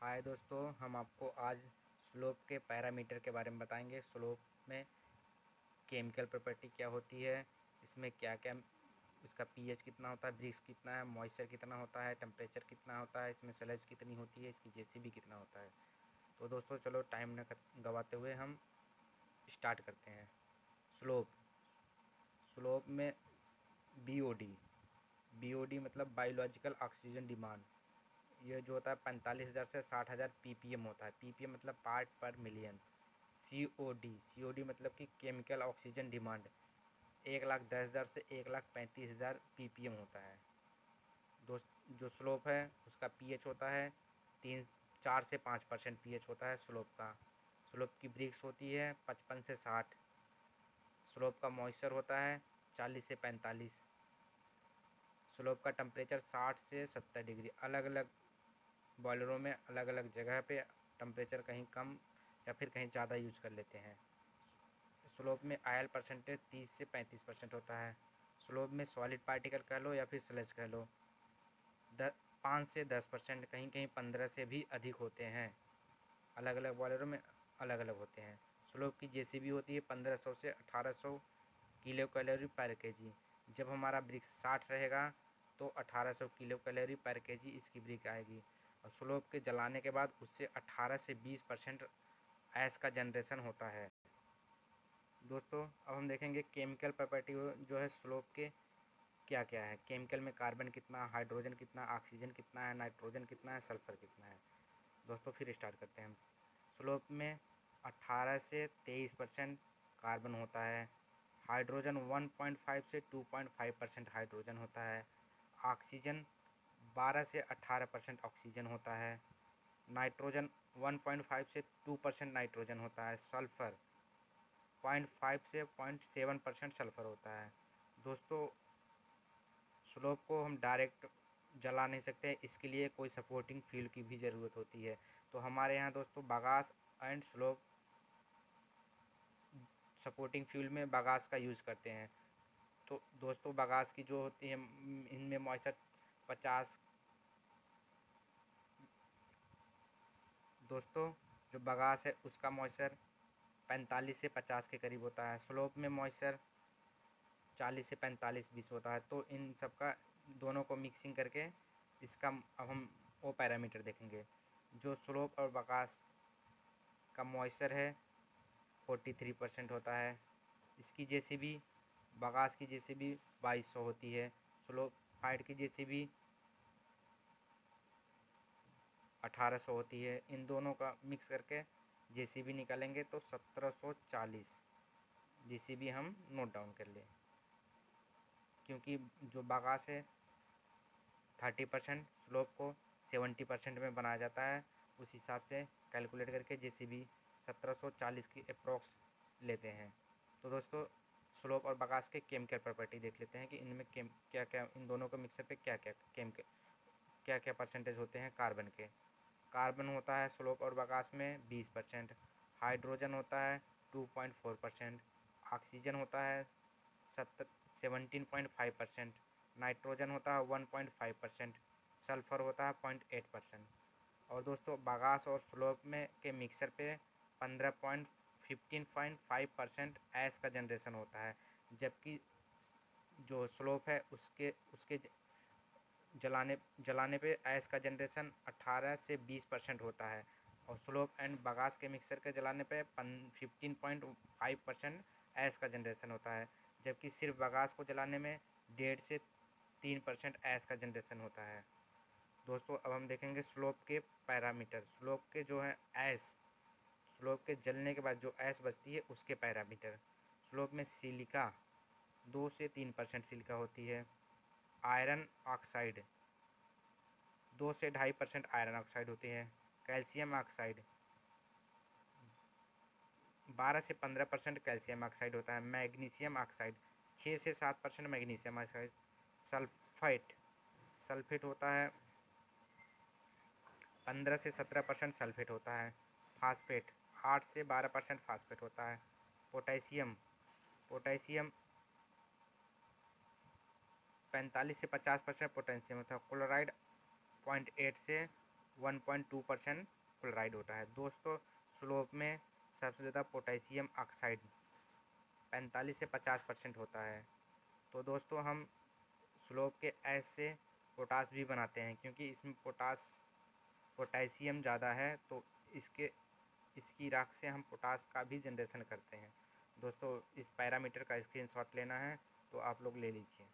हाय दोस्तों, हम आपको आज स्लोप के पैरामीटर के बारे में बताएंगे। स्लोप में केमिकल प्रॉपर्टी क्या होती है, इसमें क्या क्या, इसका पीएच कितना होता है, ब्रिक्स कितना है, मॉइस्चर कितना होता है, टेम्परेचर कितना होता है, इसमें स्लज कितनी होती है, इसकी जेसीबी कितना होता है। तो दोस्तों चलो टाइम न गवाते हुए हम स्टार्ट करते हैं। स्लोप स्लोप में बीओडी मतलब बायोलॉजिकल ऑक्सीजन डिमांड, ये जो होता है 45,000 से 60,000 पीपीएम होता है। पीपीएम मतलब पार्ट पर मिलियन। सीओडी मतलब कि केमिकल ऑक्सीजन डिमांड 1,10,000 से 1,35,000 पीपीएम होता है। दोस्त जो स्लोप है उसका पीएच होता है 4 से 5% पीएच होता है स्लोप का। स्लोप की ब्रिक्स होती है 55 से 60। स्लोप का मॉइस्चर होता है 40 से 45। स्लोप का टेम्परेचर 60 से 70 डिग्री। अलग अलग बॉयलरों में अलग अलग जगह पे टेम्परेचर कहीं कम या फिर कहीं ज़्यादा यूज कर लेते हैं। स्लोप में आयल परसेंटेज 30 से 35% होता है। स्लोप में सॉलिड पार्टिकल कह लो या फिर स्लज कह लो 5 से 10%, कहीं कहीं 15 से भी अधिक होते हैं। अलग अलग बॉयलरों में अलग अलग होते हैं। स्लोप की जेसीबी होती है 1500 से 1800 किलो कैलोरी पर केजी। जब हमारा ब्रिक 60 रहेगा तो 1800 किलो कैलोरी पर केजी इसकी ब्रिक आएगी। और स्लोप के जलाने के बाद उससे 18 से 20% ऐश का जनरेशन होता है। दोस्तों अब हम देखेंगे केमिकल प्रॉपर्टी जो है स्लोप के क्या क्या है। केमिकल में कार्बन कितना, हाइड्रोजन कितना, ऑक्सीजन कितना है, नाइट्रोजन कितना है, सल्फर कितना है। दोस्तों फिर स्टार्ट करते हैं हम। स्लोप में 18 से 23% कार्बन होता है। हाइड्रोजन 1.5 से 2.5% हाइड्रोजन होता है। ऑक्सीजन 12 से 18% ऑक्सीजन होता है। नाइट्रोजन 1.5 से 2% नाइट्रोजन होता है। सल्फ़र 0.5 से 0.7% सल्फ़र होता है। दोस्तों स्लोप को हम डायरेक्ट जला नहीं सकते, इसके लिए कोई सपोर्टिंग फ्यूल की भी ज़रूरत होती है। तो हमारे यहाँ दोस्तों बागास एंड स्लोप सपोर्टिंग फ्यूल में बागास का यूज़ करते हैं। तो दोस्तों बागास की जो होती है इनमें मॉइस्चर 50। दोस्तों जो बागास है उसका मॉइस्चर 45 से 50 के करीब होता है। स्लोप में मॉइस्चर 40 से 45-20 होता है। तो इन सब का दोनों को मिक्सिंग करके इसका अब हम वो पैरामीटर देखेंगे। जो स्लोप और बागास का मॉइस्चर है 43% होता है। इसकी जेसीबी बागास की जेसीबी 2200 होती है। स्लोप फाइट की जेसीबी 1800 होती है। इन दोनों का मिक्स करके जेसीबी निकालेंगे तो 1740 जेसीबी हम नोट डाउन कर लें। क्योंकि जो बागास है 30%, स्लोप को 70% में बनाया जाता है, उस हिसाब से कैलकुलेट करके जेसीबी 1740 की अप्रॉक्स लेते हैं। तो दोस्तों स्लोप और बागास के केमिकल प्रॉपर्टी देख लेते हैं कि इनमें क्या क्या, इन दोनों के मिक्सर पे क्या क्या केमिकल क्या क्या परसेंटेज होते हैं कार्बन के। कार्बन होता है स्लोप और बागास में 20%। हाइड्रोजन होता है 2.4%। ऑक्सीजन होता है 17.5%। नाइट्रोजन होता है 1.5%। सल्फ़र होता है 0.8%। और दोस्तों बागास और स्लोप में के मिक्सर पे 15.5% ऐश का जनरेशन होता है। जबकि जो स्लोप है उसके उसके जलाने पे ऐश का जनरेशन 18 से 20% होता है। और स्लोप एंड बागास के मिक्सर के जलाने पे 15.5% ऐश का जनरेशन होता है। जबकि सिर्फ बागास को जलाने में 1.5 से 3% ऐश का जनरेशन होता है। दोस्तों अब हम देखेंगे स्लोप के पैरामीटर। स्लोप के जो है ऐश, स्लोप के जलने के बाद जो ऐश बचती है उसके पैरामीटर। स्लोप में सिलिका 2 से 3% सिलिका होती है। आयरन ऑक्साइड 2 से 2.5% आयरन ऑक्साइड होती है। कैल्शियम ऑक्साइड 12 से 15% कैल्शियम ऑक्साइड होता है। मैग्नीशियम ऑक्साइड 6 से 7% मैग्नीशियम ऑक्साइड। सल्फेट होता है 15 से 17% सल्फेट होता है। फास्फेट 8 से 12% फास्फेट होता है। पोटेशियम पोटेशियम 45 से 50% पोटेशियम होता है। क्लोराइड 0.8 से 1.2% क्लोराइड होता है। दोस्तों स्लोप में सबसे ज़्यादा पोटेशियम ऑक्साइड 45 से 50% होता है। तो दोस्तों हम स्लोप के एस से पोटास भी बनाते हैं, क्योंकि इसमें पोटेशियम ज़्यादा है, तो इसकी राख से हम पोटास का भी जनरेशन करते हैं। दोस्तों इस पैरामीटर का स्क्रीनशॉट लेना है तो आप लोग ले लीजिए।